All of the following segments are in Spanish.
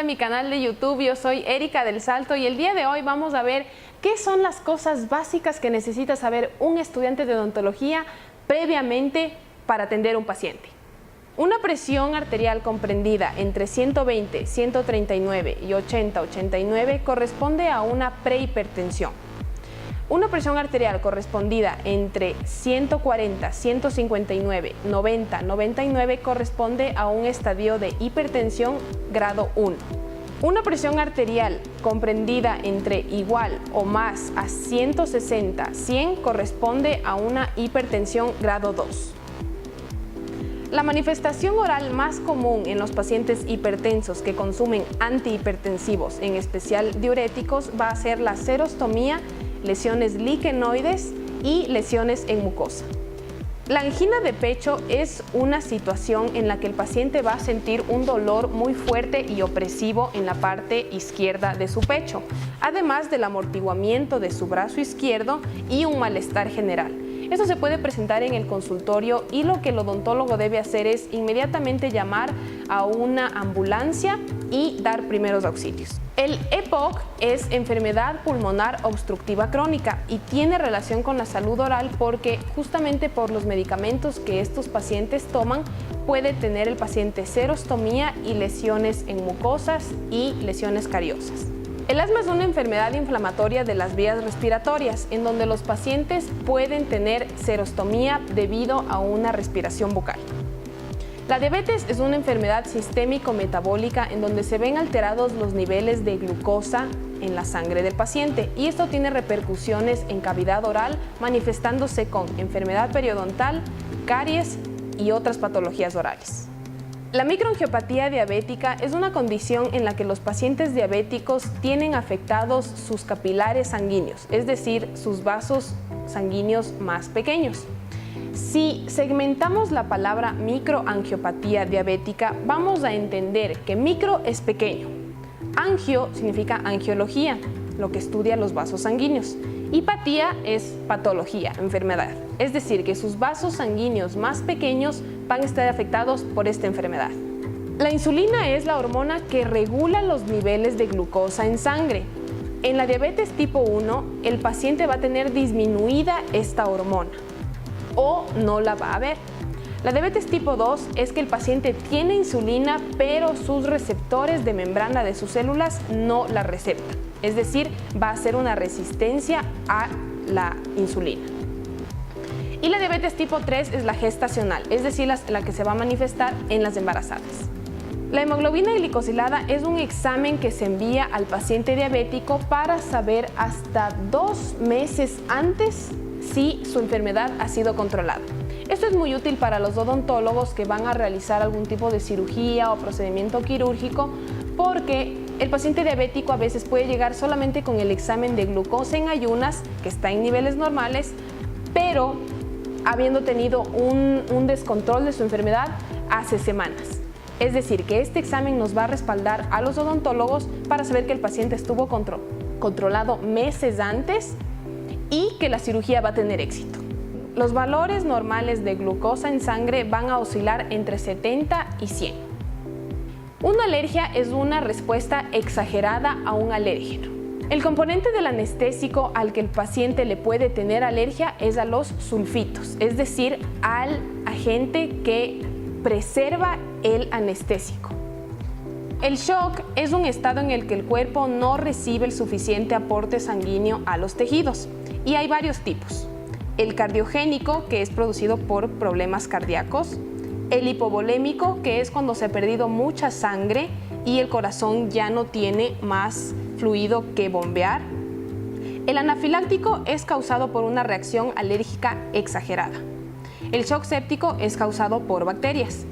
nuevamente a mi canal de YouTube. Yo soy Erika del Salto y el día de hoy vamos a ver qué son las cosas básicas que necesita saber un estudiante de odontología previamente para atender a un paciente. Una presión arterial comprendida entre 120, 139 y 80, 89 corresponde a una prehipertensión. Una presión arterial correspondida entre 140, 159, 90, 99 corresponde a un estadio de hipertensión grado 1. Una presión arterial comprendida entre igual o más a 160, 100 corresponde a una hipertensión grado 2. La manifestación oral más común en los pacientes hipertensos que consumen antihipertensivos, en especial diuréticos, va a ser la serostomía, lesiones liquenoides y lesiones en mucosa. La angina de pecho es una situación en la que el paciente va a sentir un dolor muy fuerte y opresivo en la parte izquierda de su pecho, además del amortiguamiento de su brazo izquierdo y un malestar general. Esto se puede presentar en el consultorio y lo que el odontólogo debe hacer es inmediatamente llamar a una ambulancia y dar primeros auxilios. El EPOC es enfermedad pulmonar obstructiva crónica y tiene relación con la salud oral porque justamente por los medicamentos que estos pacientes toman puede tener el paciente serostomía y lesiones en mucosas y lesiones cariosas. El asma es una enfermedad inflamatoria de las vías respiratorias en donde los pacientes pueden tener serostomía debido a una respiración bucal. La diabetes es una enfermedad sistémico-metabólica en donde se ven alterados los niveles de glucosa en la sangre del paciente y esto tiene repercusiones en cavidad oral manifestándose con enfermedad periodontal, caries y otras patologías orales. La microangiopatía diabética es una condición en la que los pacientes diabéticos tienen afectados sus capilares sanguíneos, es decir, sus vasos sanguíneos más pequeños. Si segmentamos la palabra microangiopatía diabética, vamos a entender que micro es pequeño, angio significa angiología, lo que estudia los vasos sanguíneos, y patía es patología, enfermedad, es decir, que sus vasos sanguíneos más pequeños van a estar afectados por esta enfermedad. La insulina es la hormona que regula los niveles de glucosa en sangre. En la diabetes tipo 1, el paciente va a tener disminuida esta hormona o no la va a haber. La diabetes tipo 2 es que el paciente tiene insulina, pero sus receptores de membrana de sus células no la receptan. Es decir, va a ser una resistencia a la insulina. Y la diabetes tipo 3 es la gestacional, es decir, la que se va a manifestar en las embarazadas. La hemoglobina glicosilada es un examen que se envía al paciente diabético para saber hasta 2 meses antes si su enfermedad ha sido controlada. Esto es muy útil para los odontólogos que van a realizar algún tipo de cirugía o procedimiento quirúrgico porque el paciente diabético a veces puede llegar solamente con el examen de glucosa en ayunas, que está en niveles normales, pero habiendo tenido un descontrol de su enfermedad hace semanas. Es decir, que este examen nos va a respaldar a los odontólogos para saber que el paciente estuvo controlado meses antes y que la cirugía va a tener éxito. Los valores normales de glucosa en sangre van a oscilar entre 70 y 100. Una alergia es una respuesta exagerada a un alérgeno. El componente del anestésico al que el paciente le puede tener alergia es a los sulfitos, es decir, al agente que preserva el anestésico. El shock es un estado en el que el cuerpo no recibe el suficiente aporte sanguíneo a los tejidos y hay varios tipos. El cardiogénico, que es producido por problemas cardíacos, el hipovolémico, que es cuando se ha perdido mucha sangre y el corazón ya no tiene más fluido que bombear. El anafiláctico es causado por una reacción alérgica exagerada. El shock séptico es causado por bacterias.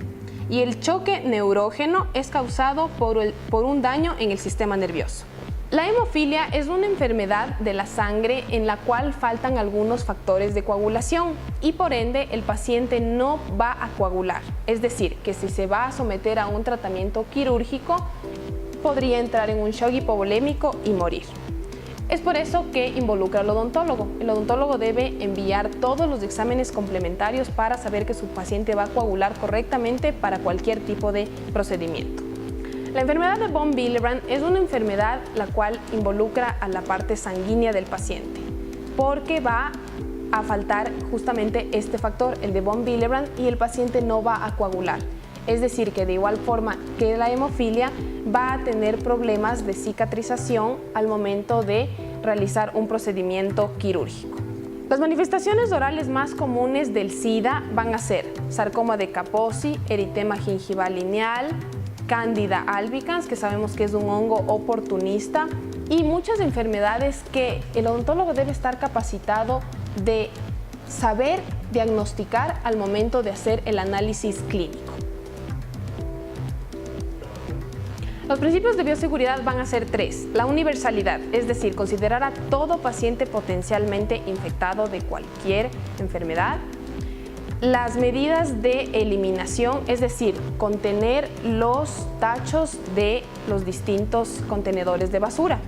Y el choque neurógeno es causado por un daño en el sistema nervioso. La hemofilia es una enfermedad de la sangre en la cual faltan algunos factores de coagulación y por ende el paciente no va a coagular. Es decir, que si se va a someter a un tratamiento quirúrgico, podría entrar en un shock hipovolémico y morir. Es por eso que involucra al odontólogo. El odontólogo debe enviar todos los exámenes complementarios para saber que su paciente va a coagular correctamente para cualquier tipo de procedimiento. La enfermedad de von Willebrand es una enfermedad la cual involucra a la parte sanguínea del paciente, porque va a faltar justamente este factor, el de von Willebrand, y el paciente no va a coagular. Es decir, que de igual forma que la hemofilia va a tener problemas de cicatrización al momento de realizar un procedimiento quirúrgico. Las manifestaciones orales más comunes del SIDA van a ser sarcoma de Kaposi, eritema gingival lineal, Candida albicans, que sabemos que es un hongo oportunista, y muchas enfermedades que el odontólogo debe estar capacitado de saber diagnosticar al momento de hacer el análisis clínico. Los principios de bioseguridad van a ser 3. La universalidad, es decir, considerar a todo paciente potencialmente infectado de cualquier enfermedad. Las medidas de eliminación, es decir, contener los tachos de los distintos contenedores de basura.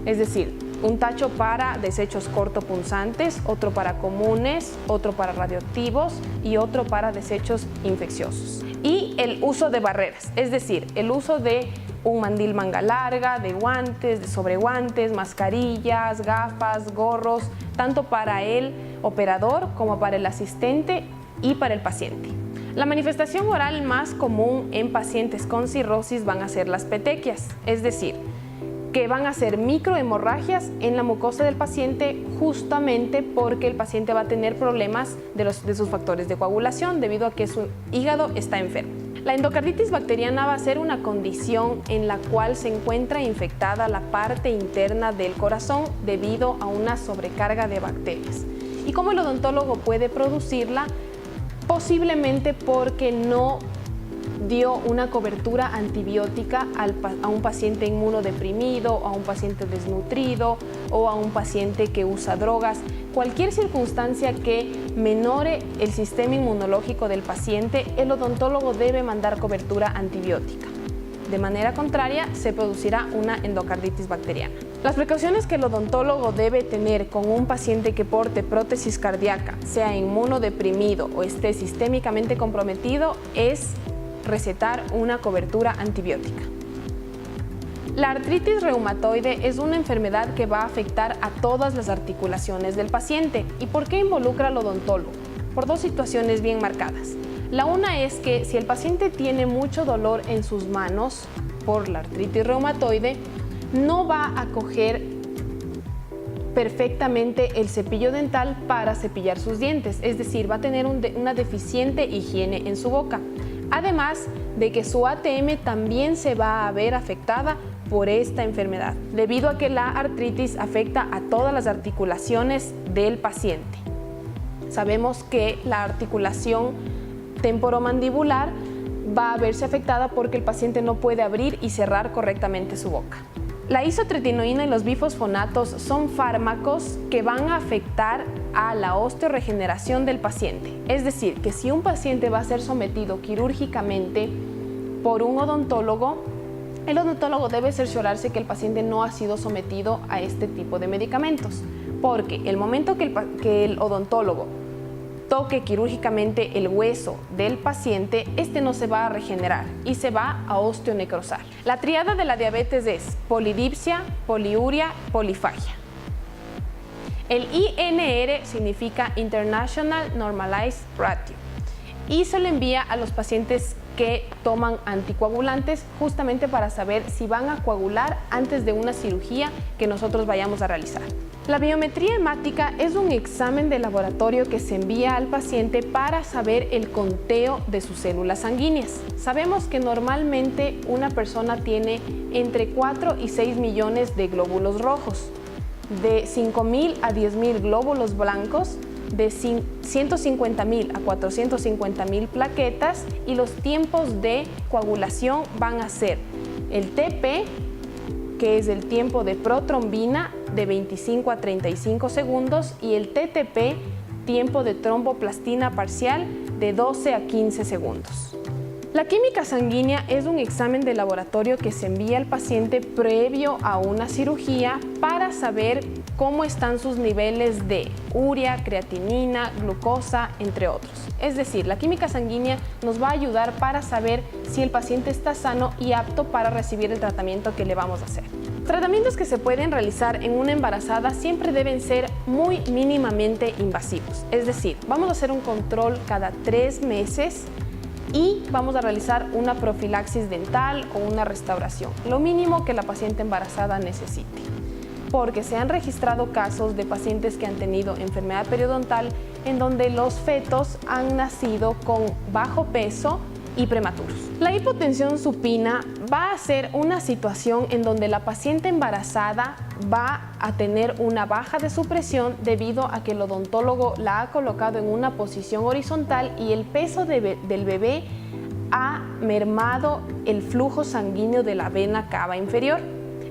Es decir, un tacho para desechos cortopunzantes, otro para comunes, otro para radioactivos y otro para desechos infecciosos. Y el uso de barreras, es decir, el uso de un mandil manga larga, de guantes, de sobreguantes, mascarillas, gafas, gorros, tanto para el operador como para el asistente y para el paciente. La manifestación oral más común en pacientes con cirrosis van a ser las petequias, es decir, que van a ser microhemorragias en la mucosa del paciente justamente porque el paciente va a tener problemas de sus factores de coagulación debido a que su hígado está enfermo. La endocarditis bacteriana va a ser una condición en la cual se encuentra infectada la parte interna del corazón debido a una sobrecarga de bacterias. ¿Y cómo el odontólogo puede producirla? Posiblemente porque no dio una cobertura antibiótica a un paciente inmunodeprimido, a un paciente desnutrido o a un paciente que usa drogas. Cualquier circunstancia que menore el sistema inmunológico del paciente, el odontólogo debe mandar cobertura antibiótica. De manera contraria, se producirá una endocarditis bacteriana. Las precauciones que el odontólogo debe tener con un paciente que porte prótesis cardíaca, sea inmunodeprimido o esté sistémicamente comprometido, es recetar una cobertura antibiótica. La artritis reumatoide es una enfermedad que va a afectar a todas las articulaciones del paciente. ¿Y por qué involucra al odontólogo? Por dos situaciones bien marcadas. La una es que si el paciente tiene mucho dolor en sus manos por la artritis reumatoide, no va a coger perfectamente el cepillo dental para cepillar sus dientes, es decir, va a tener una deficiente higiene en su boca. Además de que su ATM también se va a ver afectada por esta enfermedad, debido a que la artritis afecta a todas las articulaciones del paciente. Sabemos que la articulación temporomandibular va a verse afectada porque el paciente no puede abrir y cerrar correctamente su boca. La isotretinoína y los bifosfonatos son fármacos que van a afectar a la osteoregeneración del paciente. Es decir, que si un paciente va a ser sometido quirúrgicamente por un odontólogo, el odontólogo debe cerciorarse que el paciente no ha sido sometido a este tipo de medicamentos, porque el momento que el odontólogo toque quirúrgicamente el hueso del paciente, este no se va a regenerar y se va a osteonecrosar. La tríada de la diabetes es polidipsia, poliuria, polifagia. El INR significa International Normalized Ratio y se le envía a los pacientes que toman anticoagulantes justamente para saber si van a coagular antes de una cirugía que nosotros vayamos a realizar. La biometría hemática es un examen de laboratorio que se envía al paciente para saber el conteo de sus células sanguíneas. Sabemos que normalmente una persona tiene entre 4 y 6 millones de glóbulos rojos, de 5.000 a 10.000 glóbulos blancos, de 150.000 a 450.000 plaquetas, y los tiempos de coagulación van a ser el TP, que es el tiempo de protrombina, de 25 a 35 segundos, y el TTP, tiempo de tromboplastina parcial, de 12 a 15 segundos. La química sanguínea es un examen de laboratorio que se envía al paciente previo a una cirugía para saber cómo están sus niveles de urea, creatinina, glucosa, entre otros. Es decir, la química sanguínea nos va a ayudar para saber si el paciente está sano y apto para recibir el tratamiento que le vamos a hacer. Tratamientos que se pueden realizar en una embarazada siempre deben ser muy mínimamente invasivos. Es decir, vamos a hacer un control cada 3 meses y vamos a realizar una profilaxis dental o una restauración, lo mínimo que la paciente embarazada necesite. Porque se han registrado casos de pacientes que han tenido enfermedad periodontal en donde los fetos han nacido con bajo peso y prematuros. La hipotensión supina va a ser una situación en donde la paciente embarazada va a tener una baja de su presión debido a que el odontólogo la ha colocado en una posición horizontal y el peso del bebé ha mermado el flujo sanguíneo de la vena cava inferior.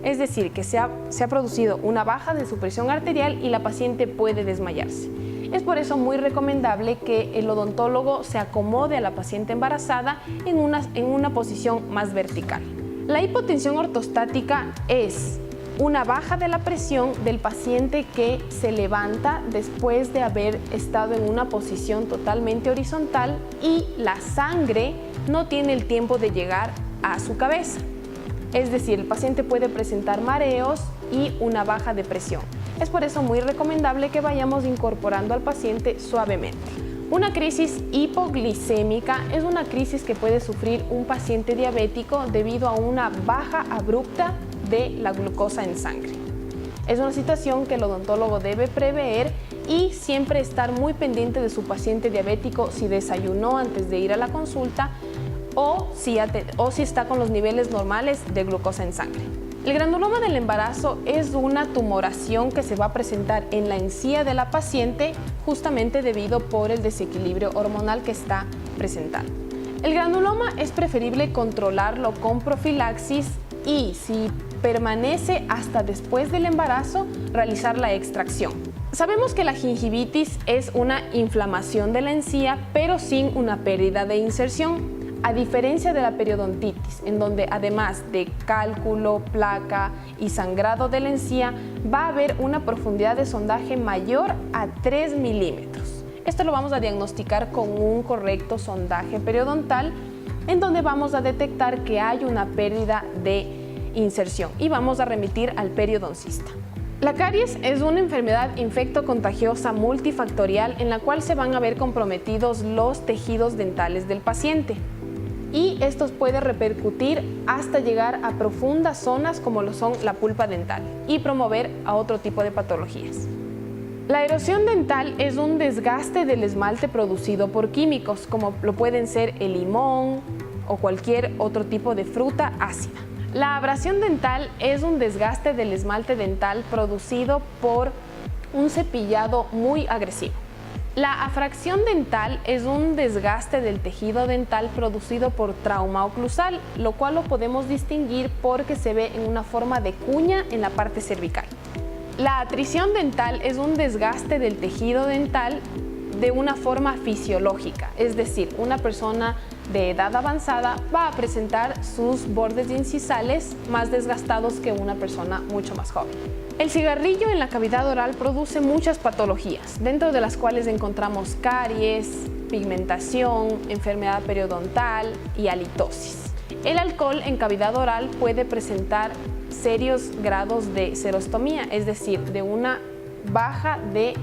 Es decir, que se ha producido una baja de su presión arterial y la paciente puede desmayarse. Es por eso muy recomendable que el odontólogo se acomode a la paciente embarazada en una posición más vertical. La hipotensión ortostática es una baja de la presión del paciente que se levanta después de haber estado en una posición totalmente horizontal y la sangre no tiene el tiempo de llegar a su cabeza. Es decir, el paciente puede presentar mareos y una baja de presión. Es por eso muy recomendable que vayamos incorporando al paciente suavemente. Una crisis hipoglicémica es una crisis que puede sufrir un paciente diabético debido a una baja abrupta de la glucosa en sangre. Es una situación que el odontólogo debe prever y siempre estar muy pendiente de su paciente diabético si desayunó antes de ir a la consulta o si está con los niveles normales de glucosa en sangre. El granuloma del embarazo es una tumoración que se va a presentar en la encía de la paciente justamente debido por el desequilibrio hormonal que está presentando. El granuloma es preferible controlarlo con profilaxis y si permanece hasta después del embarazo, realizar la extracción. Sabemos que la gingivitis es una inflamación de la encía, pero sin una pérdida de inserción. A diferencia de la periodontitis, en donde además de cálculo, placa y sangrado de la encía, va a haber una profundidad de sondaje mayor a 3 milímetros. Esto lo vamos a diagnosticar con un correcto sondaje periodontal, en donde vamos a detectar que hay una pérdida de inserción y vamos a remitir al periodoncista. La caries es una enfermedad infectocontagiosa multifactorial en la cual se van a ver comprometidos los tejidos dentales del paciente. Y esto puede repercutir hasta llegar a profundas zonas como lo son la pulpa dental y promover a otro tipo de patologías. La erosión dental es un desgaste del esmalte producido por químicos como lo pueden ser el limón o cualquier otro tipo de fruta ácida. La abrasión dental es un desgaste del esmalte dental producido por un cepillado muy agresivo. La afracción dental es un desgaste del tejido dental producido por trauma oclusal, lo cual lo podemos distinguir porque se ve en una forma de cuña en la parte cervical. La atrición dental es un desgaste del tejido dental de una forma fisiológica, es decir, una persona de edad avanzada va a presentar sus bordes incisales más desgastados que una persona mucho más joven. El cigarrillo en la cavidad oral produce muchas patologías, dentro de las cuales encontramos caries, pigmentación, enfermedad periodontal y halitosis. El alcohol en cavidad oral puede presentar serios grados de serostomía, es decir, de una baja de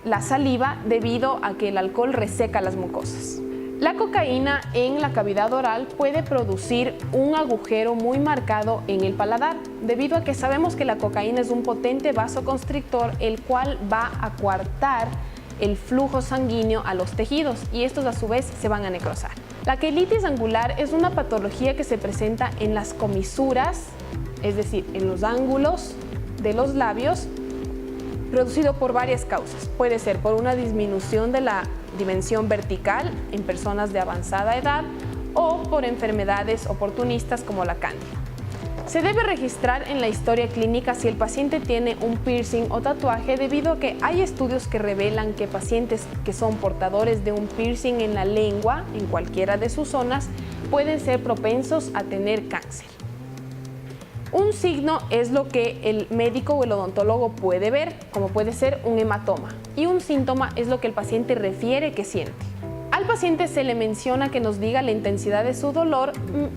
la saliva debido a que el alcohol reseca las mucosas. La cocaína en la cavidad oral puede producir un agujero muy marcado en el paladar, debido a que sabemos que la cocaína es un potente vasoconstrictor, el cual va a coartar el flujo sanguíneo a los tejidos y estos a su vez se van a necrosar. La quelitis angular es una patología que se presenta en las comisuras, es decir, en los ángulos de los labios, producido por varias causas. Puede ser por una disminución de la dimensión vertical en personas de avanzada edad o por enfermedades oportunistas como la cándida. Se debe registrar en la historia clínica si el paciente tiene un piercing o tatuaje, debido a que hay estudios que revelan que pacientes que son portadores de un piercing en la lengua, en cualquiera de sus zonas, pueden ser propensos a tener cáncer. Un signo es lo que el médico o el odontólogo puede ver, como puede ser un hematoma, y un síntoma es lo que el paciente refiere que siente. Al paciente se le menciona que nos diga la intensidad de su dolor,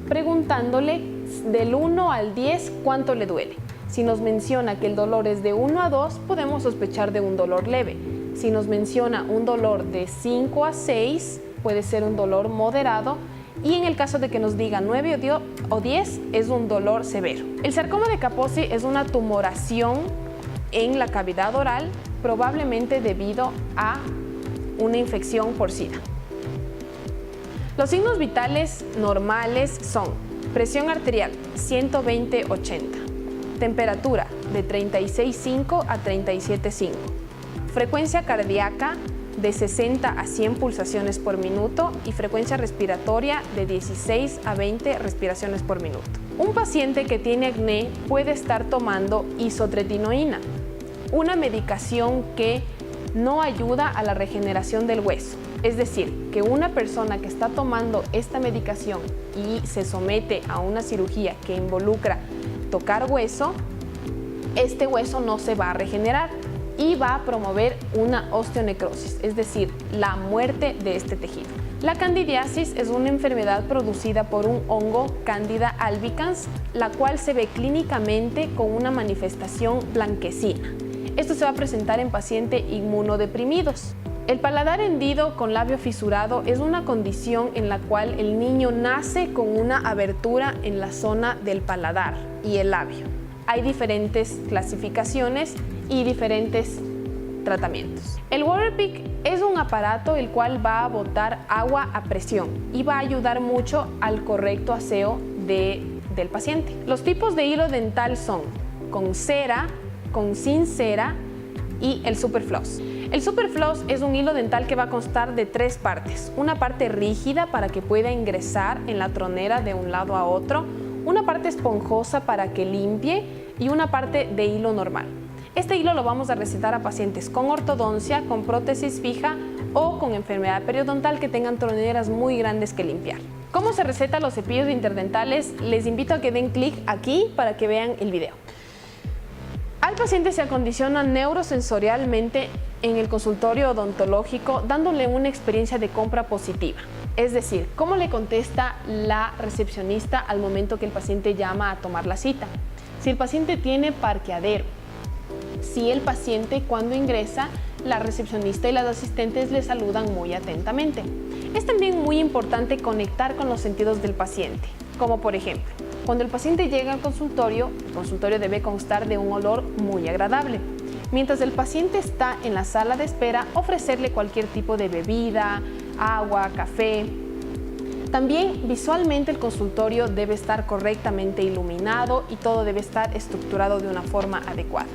preguntándole del 1 al 10 cuánto le duele. Si nos menciona que el dolor es de 1 a 2, podemos sospechar de un dolor leve. Si nos menciona un dolor de 5 a 6, puede ser un dolor moderado. Y en el caso de que nos diga 9 o 10, es un dolor severo. El sarcoma de Kaposi es una tumoración en la cavidad oral, probablemente debido a una infección por SIDA. Los signos vitales normales son presión arterial 120/80, temperatura de 36,5 a 37,5, frecuencia cardíaca de 60 a 100 pulsaciones por minuto y frecuencia respiratoria de 16 a 20 respiraciones por minuto. Un paciente que tiene acné puede estar tomando isotretinoína, una medicación que no ayuda a la regeneración del hueso. Es decir, que una persona que está tomando esta medicación y se somete a una cirugía que involucra tocar hueso, este hueso no se va a regenerar y va a promover una osteonecrosis, es decir, la muerte de este tejido. La candidiasis es una enfermedad producida por un hongo Candida albicans, la cual se ve clínicamente con una manifestación blanquecina. Esto se va a presentar en pacientes inmunodeprimidos. El paladar hendido con labio fisurado es una condición en la cual el niño nace con una abertura en la zona del paladar y el labio. Hay diferentes clasificaciones y diferentes tratamientos. El Waterpik es un aparato el cual va a botar agua a presión y va a ayudar mucho al correcto aseo del paciente. Los tipos de hilo dental son con cera, con sin cera y el Superfloss. El Superfloss es un hilo dental que va a constar de 3 partes. Una parte rígida para que pueda ingresar en la tronera de un lado a otro, una parte esponjosa para que limpie y una parte de hilo normal. Este hilo lo vamos a recetar a pacientes con ortodoncia, con prótesis fija o con enfermedad periodontal que tengan troneras muy grandes que limpiar. ¿Cómo se recetan los cepillos interdentales? Les invito a que den clic aquí para que vean el video. Al paciente se acondiciona neurosensorialmente en el consultorio odontológico, dándole una experiencia de compra positiva. Es decir, cómo le contesta la recepcionista al momento que el paciente llama a tomar la cita. Si el paciente tiene parqueadero. Si el paciente cuando ingresa, la recepcionista y las asistentes le saludan muy atentamente. Es también muy importante conectar con los sentidos del paciente, como por ejemplo, cuando el paciente llega al consultorio, el consultorio debe constar de un olor muy agradable. Mientras el paciente está en la sala de espera, ofrecerle cualquier tipo de bebida, agua, café. También visualmente el consultorio debe estar correctamente iluminado y todo debe estar estructurado de una forma adecuada.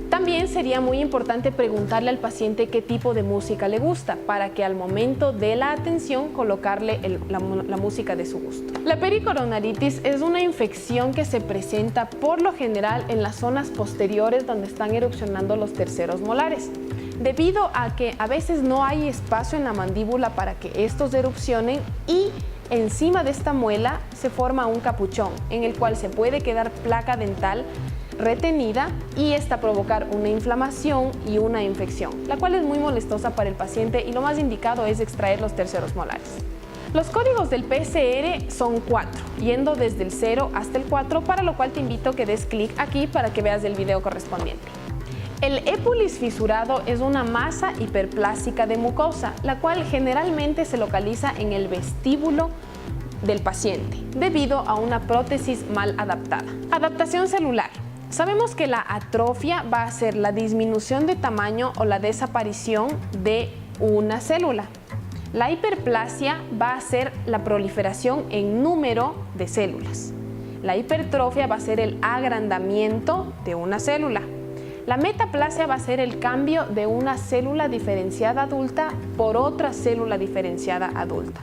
También sería muy importante preguntarle al paciente qué tipo de música le gusta para que al momento de la atención colocarle la música de su gusto. La pericoronaritis es una infección que se presenta por lo general en las zonas posteriores donde están erupcionando los terceros molares, debido a que a veces no hay espacio en la mandíbula para que estos erupcionen y encima de esta muela se forma un capuchón en el cual se puede quedar placa dental retenida y esta provocar una inflamación y una infección, la cual es muy molestosa para el paciente y lo más indicado es extraer los terceros molares. Los códigos del PCR son 4, yendo desde el 0 hasta el 4, para lo cual te invito a que des clic aquí para que veas el video correspondiente. El épulis fisurado es una masa hiperplástica de mucosa, la cual generalmente se localiza en el vestíbulo del paciente, debido a una prótesis mal adaptada. Adaptación celular. Sabemos que la atrofia va a ser la disminución de tamaño o la desaparición de una célula. La hiperplasia va a ser la proliferación en número de células. La hipertrofia va a ser el agrandamiento de una célula. La metaplasia va a ser el cambio de una célula diferenciada adulta por otra célula diferenciada adulta.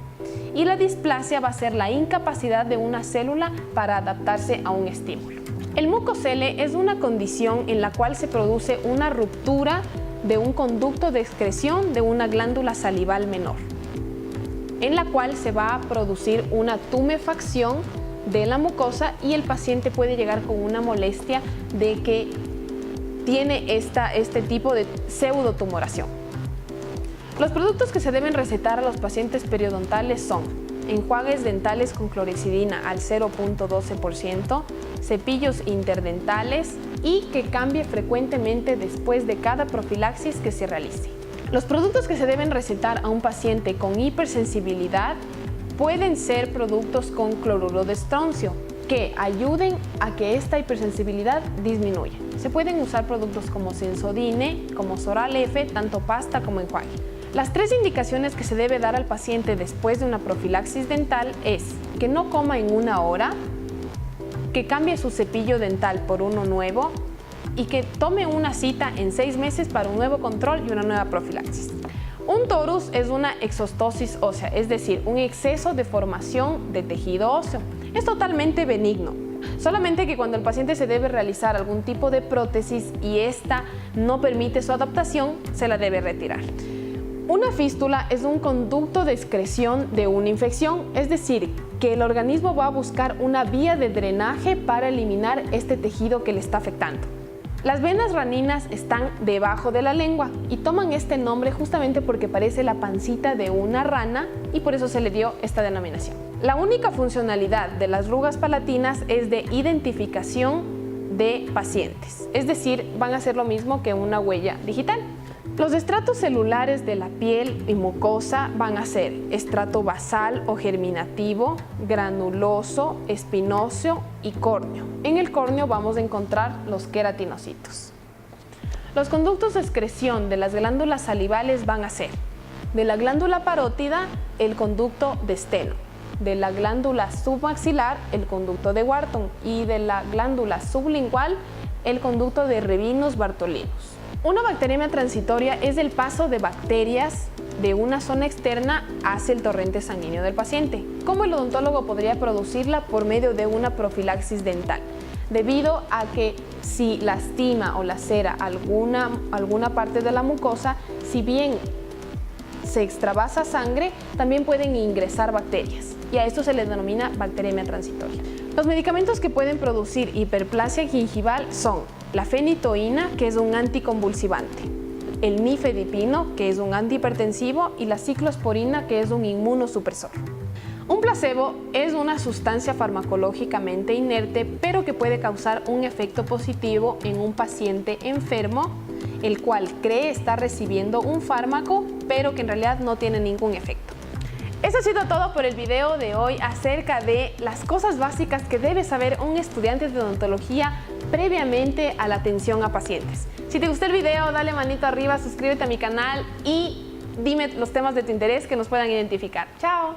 y la displasia va a ser la incapacidad de una célula para adaptarse a un estímulo. El mucocele es una condición en la cual se produce una ruptura de un conducto de excreción de una glándula salival menor, en la cual se va a producir una tumefacción de la mucosa y el paciente puede llegar con una molestia de que tiene este tipo de pseudotumoración. Los productos que se deben recetar a los pacientes periodontales son enjuagues dentales con clorhexidina al 0.12%, cepillos interdentales y que cambie frecuentemente después de cada profilaxis que se realice. Los productos que se deben recetar a un paciente con hipersensibilidad pueden ser productos con cloruro de estroncio que ayuden a que esta hipersensibilidad disminuya. Se pueden usar productos como Sensodine, como Soral F, tanto pasta como enjuague. Las 3 indicaciones que se debe dar al paciente después de una profilaxis dental es que no coma en 1 hora, que cambie su cepillo dental por uno nuevo y que tome una cita en 6 meses para un nuevo control y una nueva profilaxis. Un torus es una exostosis ósea, es decir, un exceso de formación de tejido óseo. Es totalmente benigno, solamente que cuando el paciente se debe realizar algún tipo de prótesis y esta no permite su adaptación, se la debe retirar. Una fístula es un conducto de excreción de una infección, es decir, que el organismo va a buscar una vía de drenaje para eliminar este tejido que le está afectando. Las venas raninas están debajo de la lengua y toman este nombre justamente porque parece la pancita de una rana y por eso se le dio esta denominación. La única funcionalidad de las rugas palatinas es de identificación de pacientes, es decir, van a hacer lo mismo que una huella digital. Los estratos celulares de la piel y mucosa van a ser estrato basal o germinativo, granuloso, espinóseo y córneo. En el córneo vamos a encontrar los queratinocitos. Los conductos de excreción de las glándulas salivales van a ser de la glándula parótida el conducto de Steno, de la glándula submaxilar el conducto de Wharton y de la glándula sublingual el conducto de Revinus-Bartholinus. Una bacteriemia transitoria es el paso de bacterias de una zona externa hacia el torrente sanguíneo del paciente. ¿Cómo el odontólogo podría producirla? Por medio de una profilaxis dental, debido a que si lastima o lacera alguna parte de la mucosa, si bien se extravasa sangre, también pueden ingresar bacterias y a esto se le denomina bacteriemia transitoria. Los medicamentos que pueden producir hiperplasia gingival son la fenitoína, que es un anticonvulsivante, el nifedipino, que es un antihipertensivo, y la ciclosporina, que es un inmunosupresor. Un placebo es una sustancia farmacológicamente inerte, pero que puede causar un efecto positivo en un paciente enfermo, el cual cree estar recibiendo un fármaco, pero que en realidad no tiene ningún efecto. Eso ha sido todo por el video de hoy acerca de las cosas básicas que debe saber un estudiante de odontología previamente a la atención a pacientes. Si te gustó el video, dale manito arriba, suscríbete a mi canal y dime los temas de tu interés que nos puedan identificar. ¡Chao!